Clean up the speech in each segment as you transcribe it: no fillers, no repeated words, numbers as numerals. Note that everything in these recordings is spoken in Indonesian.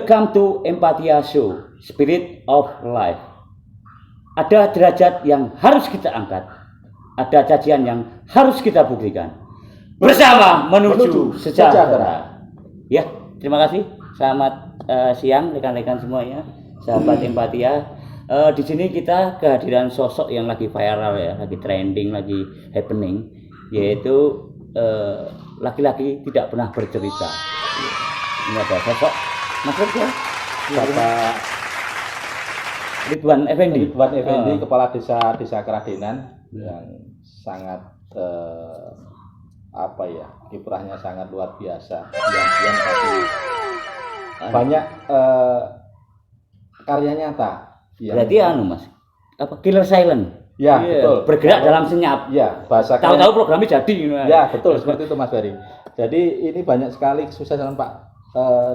Welcome to Empatia Show, Spirit of Life. Ada derajat yang harus kita angkat, ada cacian yang harus kita buktikan. Bersama menuju sejahtera. Ya, terima kasih. Selamat siang rekan-rekan semuanya, sahabat Empatia. Di sini kita kehadiran sosok yang lagi viral ya, lagi trending, lagi happening, yaitu laki-laki tidak pernah bercerita. Ini ada sosok maksudnya Bapak Ridwan Effendi, Kepala Desa Keradenan yang sangat kiprahnya sangat luar biasa. Yang banyak karya nyata. Berarti Mas, killer silent. Ya, betul. Bergerak dalam senyap. Ya, bahasa tahu-tahu programnya jadi. Ya, betul seperti itu Mas Ferry. Jadi ini banyak sekali kesuksesan Pak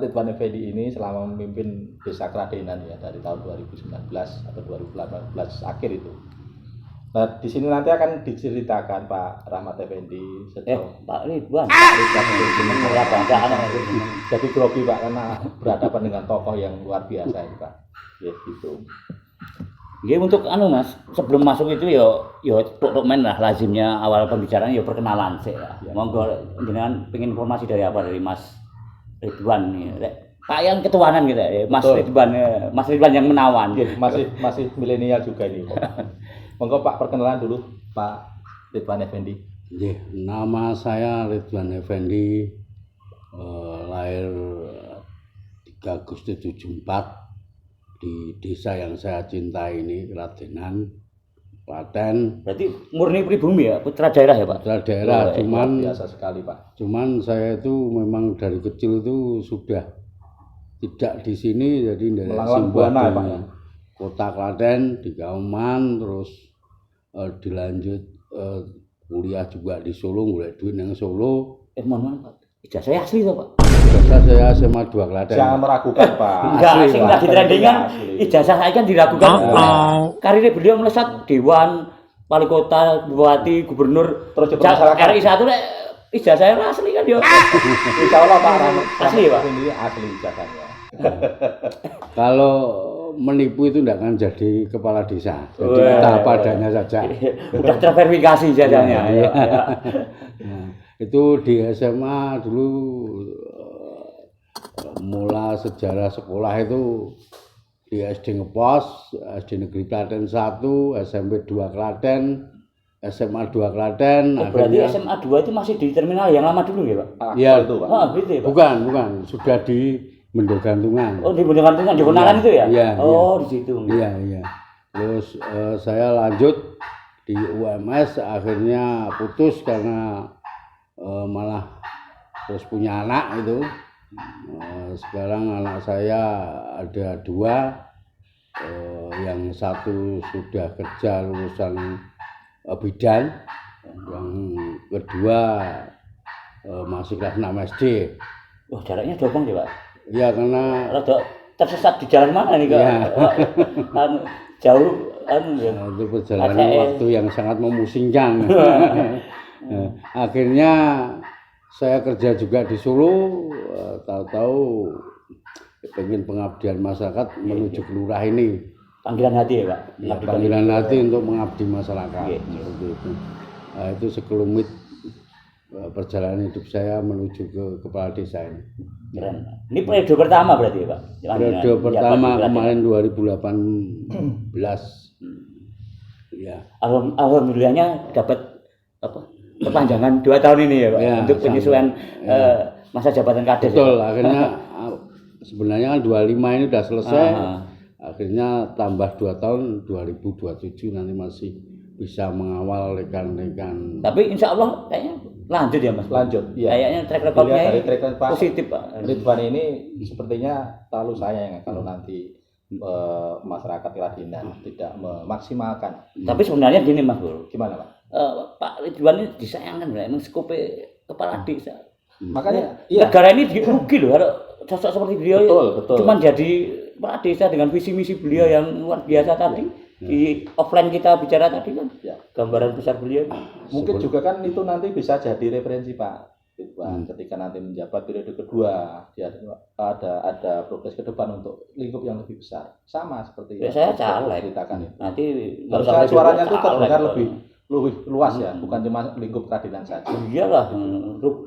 Ridwan Effendi ini selama memimpin Desa Keradenan ya dari tahun 2019 atau 2018 akhir itu. Nah, di sini nanti akan diceritakan Pak Rahmat Effendi Pak Ridwan. Jadi grogi Pak karena berhadapan dengan tokoh yang luar biasa ini Pak. Ya gitu. Nggih untuk Mas, sebelum masuk itu yo tok men lah lazimnya awal pembicaraan yo perkenalan sih lah. Ya. Monggo jenengan pengen informasi dari apa dari Mas Ridwan nih. Pak yang ketuanan gitu ya. Mas Ridwan yang menawan. Ya, masih milenial juga ini. Monggo Pak perkenalan dulu Pak Ridwan Effendi. Nggih, nama saya Ridwan Effendi, lahir 3 Agustus 74 di desa yang saya cintai ini, Keradenan, Klaten. Berarti murni pribumi ya, putra daerah ya Pak? Putra daerah, cuman biasa sekali Pak. Cuman saya itu memang dari kecil itu sudah tidak di sini, jadi dari Buana ya Pak. Kota Klaten di Kauman, terus dilanjut kuliah juga di Solo, mulai duit yang Solo. Mohon Pak, ijazah saya asli toh Pak? Ijazah saya SMA 2 Klaten. Jangan meragukan Pak. Enggak, sing lagi trendingan ijazah saya kan diragukan. Karirnya beliau melesat Dewan, Wali Kota, Bupati, Gubernur, terus masyarakat RI 1 ijazah saya asli kan dia. Insyaallah Pak Rahmat asli Pak. Ini asli ijazahnya. Kalau menipu itu tidak akan jadi kepala desa. Jadi kita apa adanya saja. Udah terverifikasi ijazahnya. Ya. Nah, itu di SMA dulu mula sejarah sekolah itu di SD Ngepos, SD Negeri Klaten 1, SMP 2 Klaten, SMA 2 Klaten. Berarti SMA 2 itu masih di terminal yang lama dulu ya Pak? Iya itu Pak. Gitu ya Pak? Bukan, sudah di Bendogantungan. Oh di Bendogantungan, di Kenalan itu ya? Iya. Oh di situ. Iya. Terus saya lanjut di UMS, akhirnya putus karena malah terus punya anak itu. Sekarang anak saya ada 2, yang satu sudah kerja lulusan bidan, yang kedua masih kelas 6 SD. Wah jaraknya jauh banget ya Pak? Iya karena rada tersesat di jalan mana nih Kak? Ya. Jauh ya. Itu perjalanan waktu yang sangat memusingkan. Akhirnya saya kerja juga di Solo, tahu-tahu pengen pengabdian masyarakat menuju ke lurah ini. Panggilan hati ya Pak? Ya, panggilan hati untuk mengabdi masyarakat. Seperti itu. Nah, itu sekelumit perjalanan hidup saya menuju ke kepala desa ini. Keren. Ini periode pertama berarti ya Pak? Periode pertama kemarin 2018. Ya. Alhamdulillahnya dapat perpanjangan 2 tahun ini ya Pak, ya, untuk penyesuaian masa jabatan kades. Betul, ya, akhirnya sebenarnya kan 25 ini sudah selesai. Akhirnya tambah 2 tahun 2027 nanti masih bisa mengawal rekan-rekan. Tapi insya Allah kayaknya lanjut ya Mas. Lanjut. Ya. Kayaknya track recordnya positif Pak. Ridwan ini sepertinya terlalu sayang kalau nanti masyarakat Keradenan tidak memaksimalkan. Tapi sebenarnya gini Mas Bro. Gimana Pak? Pak Ridwan ini disayangkan emang skopnya kepala desa. Makanya negara ini rugi loh kalau sosok seperti beliau. Betul. Cuman jadi kepala desa dengan visi misi beliau yang luar biasa tadi. Di offline kita bicara tadi kan gambaran besar beliau. Mungkin juga kan itu nanti bisa jadi referensi Pak Ridwan. Ketika nanti menjabat periode kedua, dia ada progres ke depan untuk lingkup yang lebih besar. Sama seperti Ya, yang saya sudah caleg. diceritakan itu. Nanti Harusnya suaranya itu terdengar caleg. lebih luas ya, bukan cuma lingkup peradilan saja. Iyalah,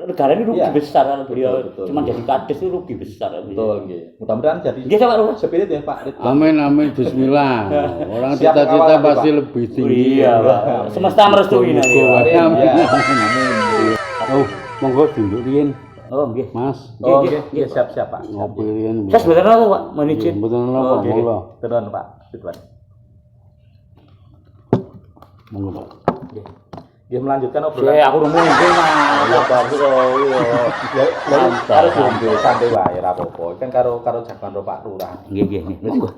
negara ini rugi Iya. besar kalau beliau Betul. cuma jadi kades itu rugi besar. Betul, nggih. Mudah-mudahan jadi Iya, Pak Lurah. spirit ya Pak Ridwan. Amin bismillah. Orang Siap cita-cita mengawal nanti, pasti Pak. lebih tinggi. Iya, Pak. Semesta merestui nanti. Pak. Amin. Ya. Oh, monggo duduk riyen, Oh, nggih. Mas. Oh, Nggih, nggih, siap Pak. Ngopi riyen. Saya sebenarnya apa, Pak? Mohon izin. Mboten Oh, napa, nggih. monggo. Terus Pak Ridwan. Monggo, Pak. Nggih, melanjutkan Saya obrolan. aku udah mungkin Mas. Bagus kok. Ya, harus diambil santai wae ora apa-apa. Kan karo jagoan Pak Lurah. Nggih, nggih, nggih. Monggo.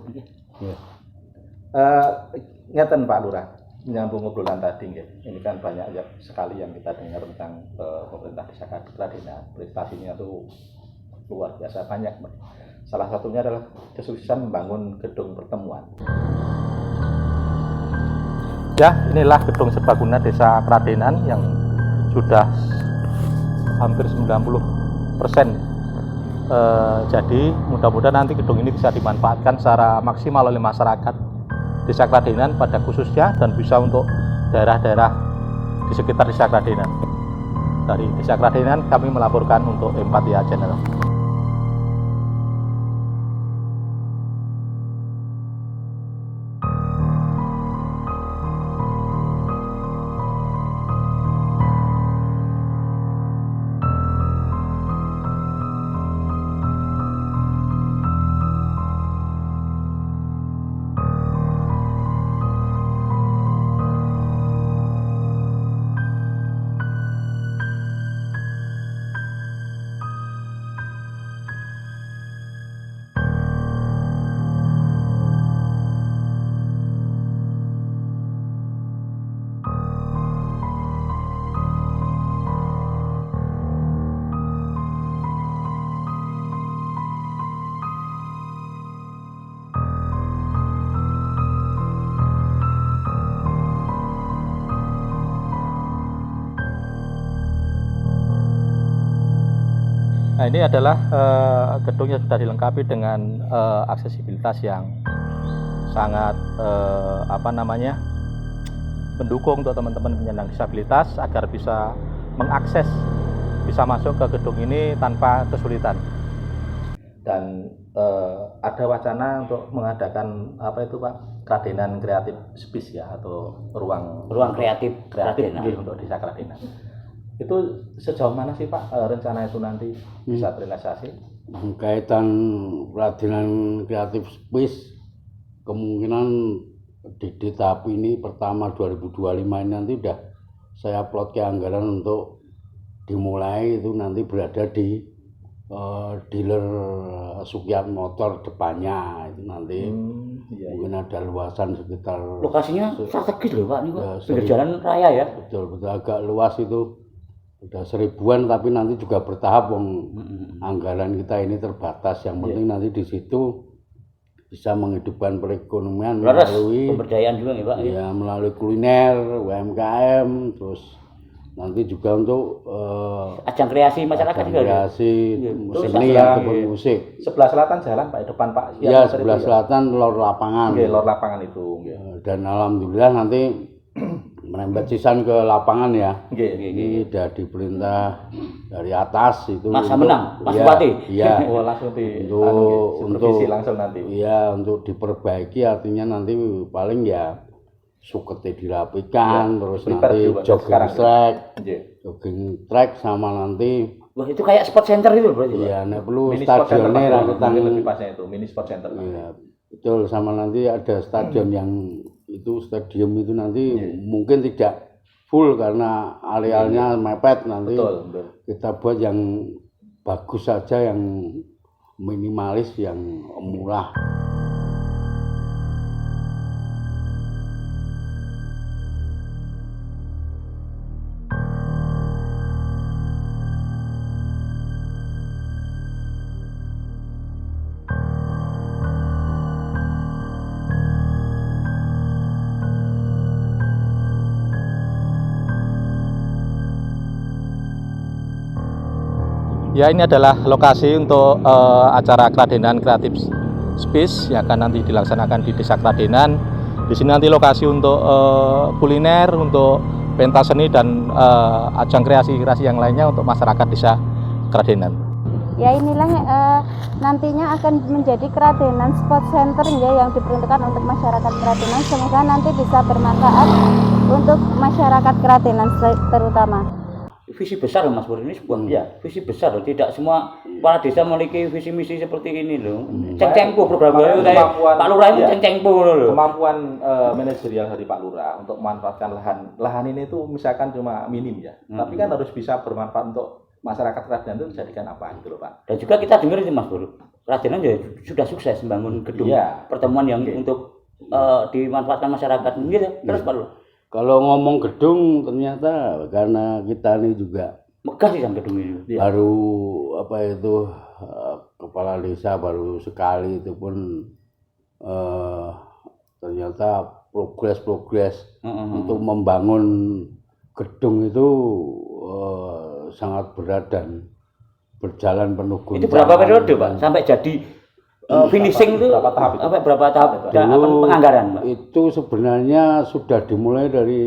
Ngeten Pak Lurah, menyambung obrolan tadi nggih. Ini kan banyak ya, sekali yang kita dengar tentang pemerintah desa Kradenan. Prestasinya tuh luar biasa banyak. Salah satunya adalah kesuksesan membangun gedung pertemuan. Ya, inilah gedung serbaguna Desa Kradenan yang sudah hampir 90% jadi mudah-mudahan nanti gedung ini bisa dimanfaatkan secara maksimal oleh masyarakat Desa Kradenan pada khususnya dan bisa untuk daerah-daerah di sekitar Desa Kradenan. Dari Desa Kradenan kami melaporkan untuk Empatia Channel. Nah, ini adalah gedung yang sudah dilengkapi dengan aksesibilitas yang sangat mendukung untuk teman-teman penyandang disabilitas agar bisa mengakses, bisa masuk ke gedung ini tanpa kesulitan. Dan ada wacana untuk mengadakan apa itu Pak, Kradenan Creative Space ya, atau ruang kreatif Kradenan. nggih, untuk Desa Kradenan. Itu sejauh mana sih Pak rencana itu nanti bisa terrealisasi? Kaitan Kradenan Creative Space kemungkinan di tahap ini pertama 2025 ini nanti udah saya plot ke anggaran untuk dimulai itu nanti berada di dealer Sukiat Motor depannya itu nanti mungkin ada luasan sekitar Lokasinya strategis loh Pak, ini Pak. Ya, Pinggir jalan raya ya. betul agak luas itu udah 1000-an, tapi nanti juga bertahap anggaran kita ini terbatas. Yang penting nanti di situ bisa menghidupkan perekonomian melalui pemberdayaan juga nih Pak. ya melalui kuliner, UMKM, terus nanti juga untuk Ajang kreasi masyarakat juga. kreasi Terus seni ataupun musik. Sebelah selatan jalan Pak, depan Pak. Ya sebelah selatan lor lapangan. Nggih, lor lapangan itu. Nggih. Dan alhamdulillah nanti menembak sisan ke lapangan ya. Nggih. Ini sudah diperintah dari atas itu. Mas untuk- Menang, Mas iya, Bupati. Iya. Oh, langsung di Untuk langsung nanti. Iya, untuk diperbaiki artinya nanti paling ya suketnya dirapikan, terus Prepare nanti juga jogging sekarang. track, Nggih. jogging track sama nanti Wah, itu kayak sport center itu berarti Pak. ya nek perlu Mini sport center stadionnya Pak, rakitan. mungkin lebih pasnya itu, mini sport center. Pak. Iya, betul, sama nanti ada stadion yang itu stadium itu nanti mungkin tidak full karena arealnya mepet, nanti Betul. kita buat yang bagus saja, yang minimalis, yang murah. Ya, ini adalah lokasi untuk acara Kradenan Creative Space yang akan nanti dilaksanakan di Desa Kradenan. Di sini nanti lokasi untuk kuliner, untuk pentas seni dan ajang kreasi-kreasi yang lainnya untuk masyarakat Desa Kradenan. Ya inilah nantinya akan menjadi Kradenan Sport Center ya, yang diperuntukkan untuk masyarakat Kradenan. Semoga nanti bisa bermanfaat untuk masyarakat Kradenan terutama. Visi besar loh Mas Pur, ini sebuah visi besar loh. Tidak semua kepala desa memiliki visi misi seperti ini loh. Ceng-cengpo program Pak Lurah itu ceng-cengpo loh. Kemampuan manajerial dari Pak Lurah untuk memanfaatkan lahan ini itu misalkan cuma minim ya. Tapi kan harus bisa bermanfaat untuk masyarakat Kradenan itu dijadikan apa gitu loh Pak. Dan juga kita dengar itu Mas Pur, Kradenan ya sudah sukses membangun gedung pertemuan yang untuk dimanfaatkan masyarakat gitu. Terus Pak Lurah. Kalau ngomong gedung ternyata karena kita ini juga megah sih sama gedung ini. Baru kepala desa baru sekali itu pun ternyata progres untuk membangun gedung itu sangat berat dan berjalan penuh guncangan. Itu berapa periode Pak sampai jadi finishing itu berapa tahap penganggaran Pak? Itu sebenarnya sudah dimulai dari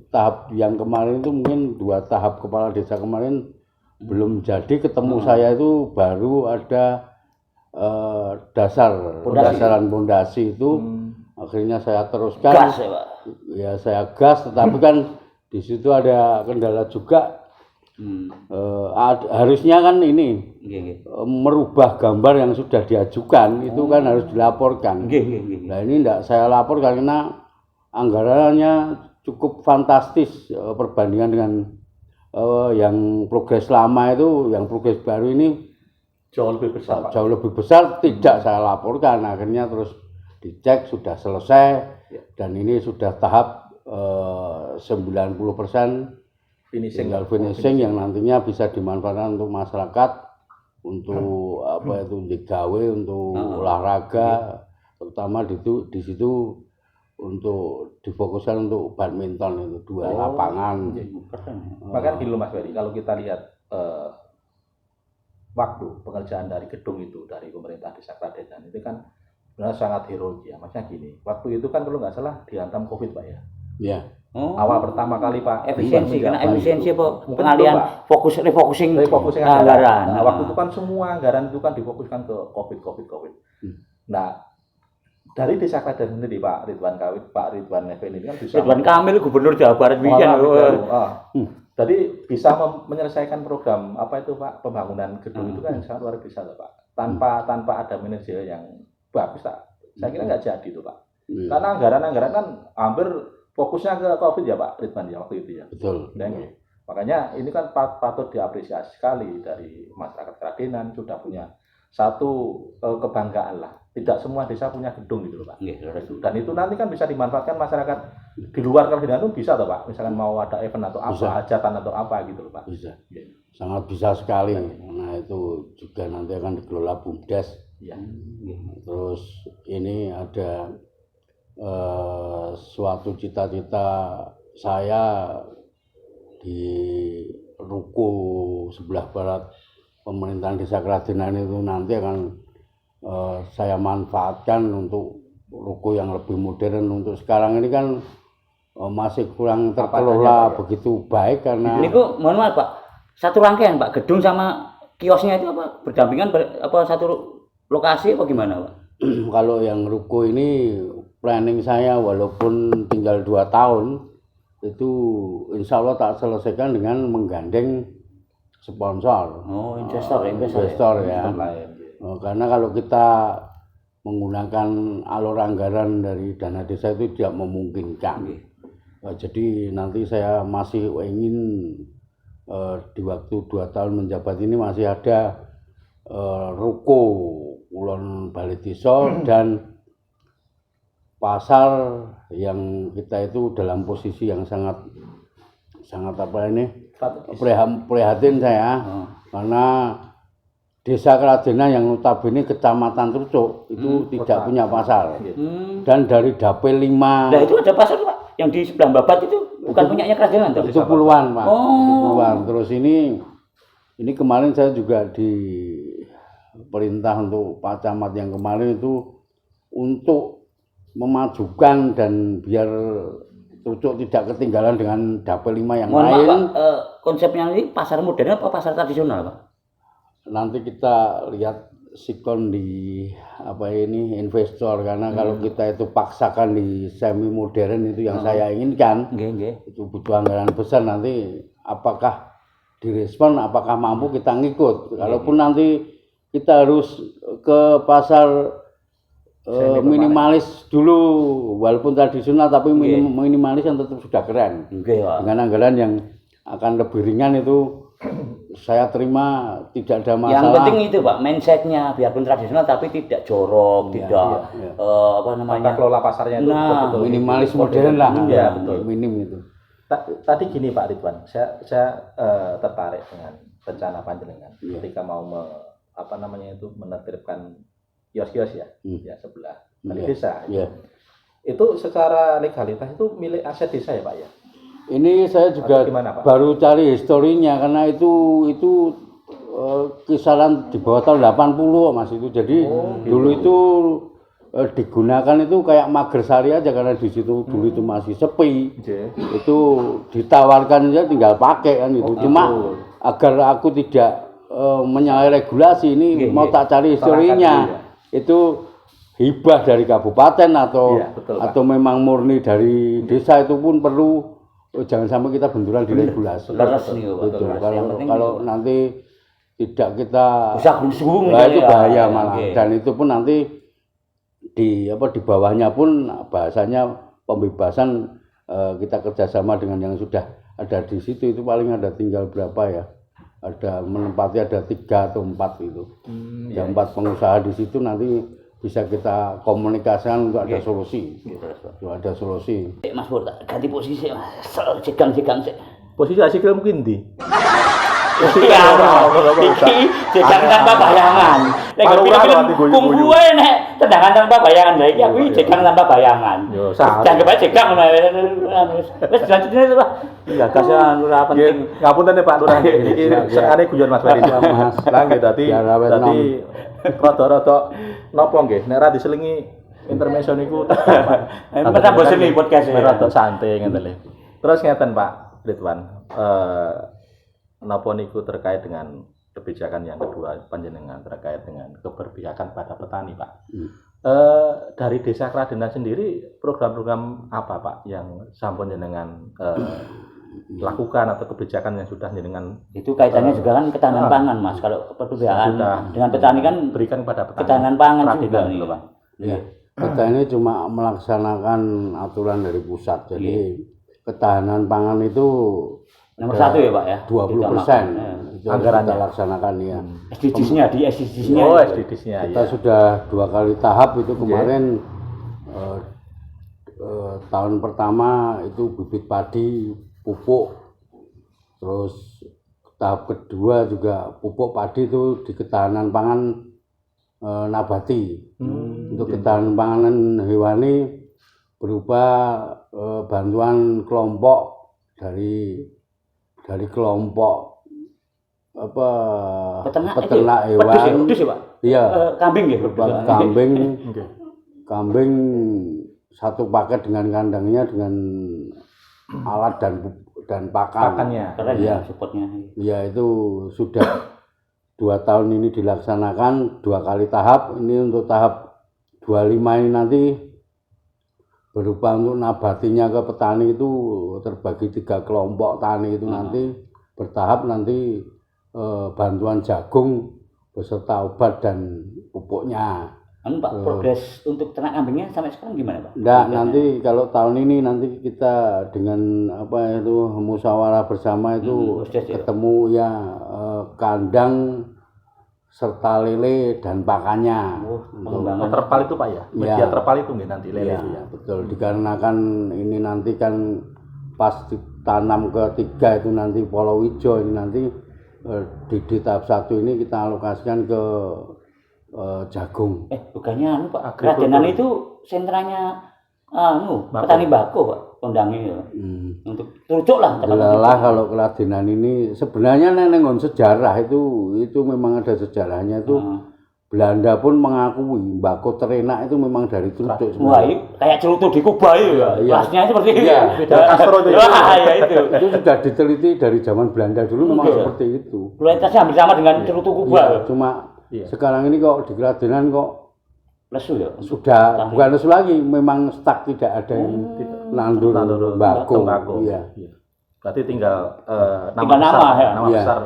tahap yang kemarin itu mungkin 2 tahap kepala desa kemarin belum jadi, ketemu saya itu baru ada dasaran pondasi itu akhirnya saya teruskan. Gas ya Pak? Ya saya gas, tetapi kan di situ ada kendala juga. Harusnya kan ini merubah gambar yang sudah diajukan itu kan harus dilaporkan. Nah ini tidak saya lapor karena anggarannya cukup fantastis perbandingan dengan yang progres lama itu, yang progres baru ini jauh lebih besar tidak saya laporkan. Akhirnya terus dicek sudah selesai dan ini sudah tahap 90%. Tinggal finishing yang nantinya bisa dimanfaatkan untuk masyarakat, untuk digawe, untuk olahraga, terutama di situ untuk difokuskan untuk badminton itu 2 lapangan. Maka gini loh Mas Ferry, kalau kita lihat waktu pengerjaan dari gedung itu dari pemerintah Desa Kradenan itu kan benar sangat heroik ya. Maksudnya gini, waktu itu kan kalau nggak salah dihantam COVID Pak ya. Iya. Awal pertama kali Pak, efisiensi apa pengalihan refocusing anggaran. Nah, waktu itu kan semua anggaran itu kan difokuskan ke COVID. Nah, dari Desa Kradenan sendiri Pak Ridwan Effendi ini kan bisa Ridwan Kamil Gubernur Jawa Barat jadi bisa menyelesaikan program apa itu Pak, pembangunan gedung itu kan sangat luar biasa loh Pak. Tanpa ada manajer yang bagus Pak. Saya kira nggak jadi itu Pak. Karena anggaran kan hampir fokusnya ke COVID ya Pak Ridwan ya waktu itu ya. Betul. Makanya ini kan patut diapresiasi sekali dari masyarakat Kradenan, sudah punya satu kebanggaan lah. Tidak semua desa punya gedung gitu loh Pak. Dan itu nanti kan bisa dimanfaatkan masyarakat di luar Kradenan itu bisa toh Pak. Misalkan mau ada event atau apa, hajatan atau apa gitu loh Pak. Bisa. Sangat bisa sekali. Nah itu juga nanti akan dikelola BUMDes. Terus ini ada suatu cita-cita saya di ruko sebelah barat pemerintahan Desa Kradenan itu nanti akan saya manfaatkan untuk ruko yang lebih modern. Untuk sekarang ini kan masih kurang terkelola begitu baik karena ini kok mohon maaf Pak, satu rangkaian Pak, gedung sama kiosnya itu apa berdampingan apa satu lokasi apa gimana Pak? Kalau yang ruko ini planning saya walaupun tinggal 2 tahun itu insya Allah tak selesaikan dengan menggandeng sponsor. Investor ya. Karena kalau kita menggunakan alur anggaran dari dana desa itu tidak memungkinkan. Jadi nanti saya masih ingin di waktu 2 tahun menjabat ini masih ada ruko Kulon Balai Desa dan pasar yang kita itu dalam posisi yang sangat prihatin saya karena Desa Kradenan yang notabene Kecamatan Trucuk itu tidak punya pasar. Dan dari Dapil 5. Nah itu ada pasar Pak yang di sebelah Babat itu bukan punyanya Kradenan itu puluhan Pak. Puluhan. Terus ini Ini kemarin saya juga diperintah untuk Pak Camat yang kemarin itu untuk memajukan dan biar Cucuk tidak ketinggalan dengan dapil 5 yang Mohon lain. maaf, Pak, konsepnya ini pasar modern apa pasar tradisional, Pak? Nanti kita lihat sikon di investor, karena kalau kita itu paksakan di semi modern itu yang saya inginkan, Nggih. itu butuh anggaran besar. Nanti apakah direspon, apakah mampu kita ngikut. Kalaupun nanti kita harus ke pasar minimalis dulu, walaupun tradisional tapi minimalis yang tetap sudah keren. Nggih, Pak. Dengan anggaran yang akan lebih ringan itu saya terima, tidak ada masalah. Yang penting itu, Pak, mindsetnya biarpun tradisional tapi tidak jorok, tidak apa namanya? Tata kelola pasarnya itu Nah, betul-betul minimalis modern lah. Iya, betul. Minim itu. Tadi gini Pak Ridwan, saya tertarik dengan rencana panjenengan ketika mau menertibkan kios-kios ya, ya sebelah dari desa. Iya. Itu secara legalitas itu milik aset desa ya Pak ya? Ini saya juga gimana, Pak? baru cari historinya, karena itu kisaran di bawah tahun 80 Mas itu. Jadi dulu itu digunakan itu kayak Magersari aja, karena di situ dulu itu masih sepi. Itu ditawarkan aja tinggal pakai kan itu. Cuma agar aku tidak menyalahi regulasi ini mau tak cari historinya. Itu hibah dari kabupaten atau memang murni dari desa, itu pun perlu. Jangan sampai kita benturan di regulasi. Betul. Kalau nanti tidak kita Rusak-rusung, itu bahaya malah. Dan itu pun nanti di bawahnya pun bahasanya pembebasan, kita kerjasama dengan yang sudah ada di situ. Itu paling ada tinggal berapa ya? Ada menempati ada 3 atau 4 itu. Yang 4 pengusaha di situ nanti bisa kita komunikasikan untuk ada solusi. Untuk ada solusi. Mas Pur, ganti posisi, Mas. Jegang sih. Posisi asikil mungkin di. Iya, jegang tanpa bayangan. Nek kunggu ae nek tendangan tanpa bayangan lha iki aku jegang tanpa bayangan. Yo, salah. Jangan bae jegang wis lanjutne Pak. Iya, kasihan ora penting. Ngapunten Pak Lurah. Iki senengane guyon Mas Ferry. Lah nggih dadi rada-rada napa nggih nek ra diselingi intermezzo niku Kita bosen iki podcast rada santai ngeten lho. Terus ngeten Pak Ridwan, napa niku terkait dengan kebijakan yang kedua panjenengan terkait dengan keberpihakan pada petani Pak. Dari Desa Kradenan sendiri program-program apa Pak yang sampun jenengan lakukan atau kebijakan yang sudah jenengan itu kaitannya juga kan ketahanan pangan Mas. Kalau keberpihakan dengan petani kan berikan kepada petani. ketahanan pangan juga nih Pak. Iya. Kita ini cuma melaksanakan aturan dari pusat. Jadi ketahanan pangan itu nomor 1 ya Pak ya. 20%. Itu anggaran kita laksanakan ya. SDGs-nya di SDGs-nya. Oh, SDGs-nya kita sudah 2 kali tahap itu kemarin. Tahun pertama itu bibit padi, pupuk, terus tahap kedua juga pupuk padi itu di ketahanan pangan nabati. Untuk ketahanan pangan hewani berupa bantuan kelompok dari kelompok peternak hewan. Pedus ya Pak? Iya. Kambing ya? Kambing 1 paket dengan kandangnya, dengan alat dan pakannya. Keren ya supportnya. Iya, itu sudah 2 tahun ini dilaksanakan 2 kali tahap. Ini untuk tahap 25 ini nanti berupa untuk nabatinya ke petani itu terbagi 3 kelompok tani itu nanti bertahap nanti bantuan jagung beserta obat dan pupuknya. Pak, progres untuk ternak kambingnya sampai sekarang gimana Pak? Enggak, nanti kalau tahun ini nanti kita dengan musyawarah bersama itu ketemu ya kandang serta lele dan pakannya. Terpal itu Pak ya? Media terpal itu nggih nanti lele itu ya. Betul, dikarenakan ini nanti kan pas ditanam ke-3 itu nanti Polowijo ini nanti di tahap 1 ini kita alokasikan ke jagung. Bukannya Pak, Kradenan itu sentranya petani bako Pak, kondangi ya. Untuk terucuk lah. Lelah kalau keladenan ini sebenarnya neng sejarah itu memang ada sejarahnya itu. Belanda pun mengakui bako terenak itu memang dari terucuk. Wah, kayak cerutu di Kuba itu ya. Kelasnya seperti itu. Iya, Castro itu. Ya itu. Itu sudah diteliti dari zaman Belanda dulu memang seperti itu. Kualitasnya hampir sama dengan cerutu Kuba. Iya, cuma sekarang ini kok di Keladenan kok lesu ya. sudah bukan lesu lagi, memang stuck tidak ada yang nandur bako. Iya. Berarti tinggal Tinggal nama besar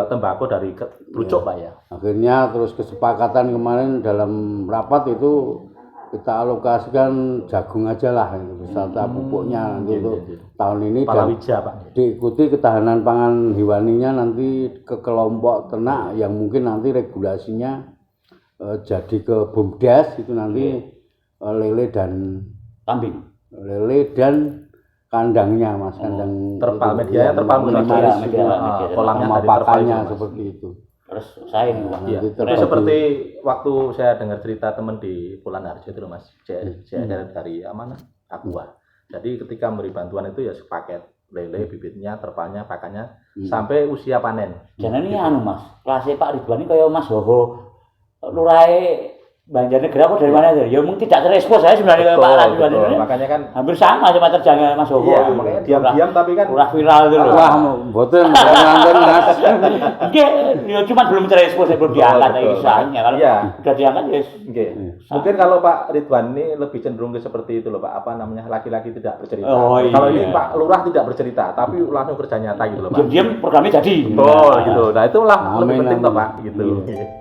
tembakau dari terucuk Pak ya. Akhirnya terus kesepakatan kemarin dalam rapat itu kita alokasikan jagung aja lah beserta pupuknya nanti untuk tahun ini dan Palawija Pak. diikuti ketahanan pangan hewaninya nanti ke kelompok ternak yang mungkin nanti regulasinya jadi ke BUMDes itu nanti lele dan Kambing. lele dan kandangnya Mas, kandang Terpal medianya terpal media. kolamnya sama dari terpal pakannya itu, Mas. seperti itu. Terus saing Pak. Iya. Nanti Tapi terbagi. seperti waktu saya dengar cerita teman di Pulau Harjo itu loh Mas, dari mana? Aqua. Jadi ketika memberi bantuan itu ya sepaket lele, bibitnya, terpalnya, pakannya sampai usia panen. Jangan ini Mas. Kelasnya Pak Ridwan ini kayak Mas Hoho Lurai Banjarnegara apa dari mana itu? Ya mungkin tidak terekspos saya sebenarnya Pak Ridwan ini. Makanya kan Hampir sama cuma terjangkau Mas Hoho. iya, makanya diam-diam tapi kan Kurang viral itu loh. Wah, mboten nonton Mas. Enggak, ya cuma belum terekspos, belum diangkat lagi kisahnya. Kalau Iya. udah diangkat ya oke. Mungkin kalau Pak Ridwan ini lebih cenderung ke seperti itu loh Pak, apa namanya laki-laki tidak bercerita. Oh, iya. Kalau ini Pak Lurah tidak bercerita, tapi langsung kerja nyata gitu loh Pak. diam-diam programnya jadi. Betul gitu. Nah itulah lebih Amin, penting toh amin. Pak gitu. Iya.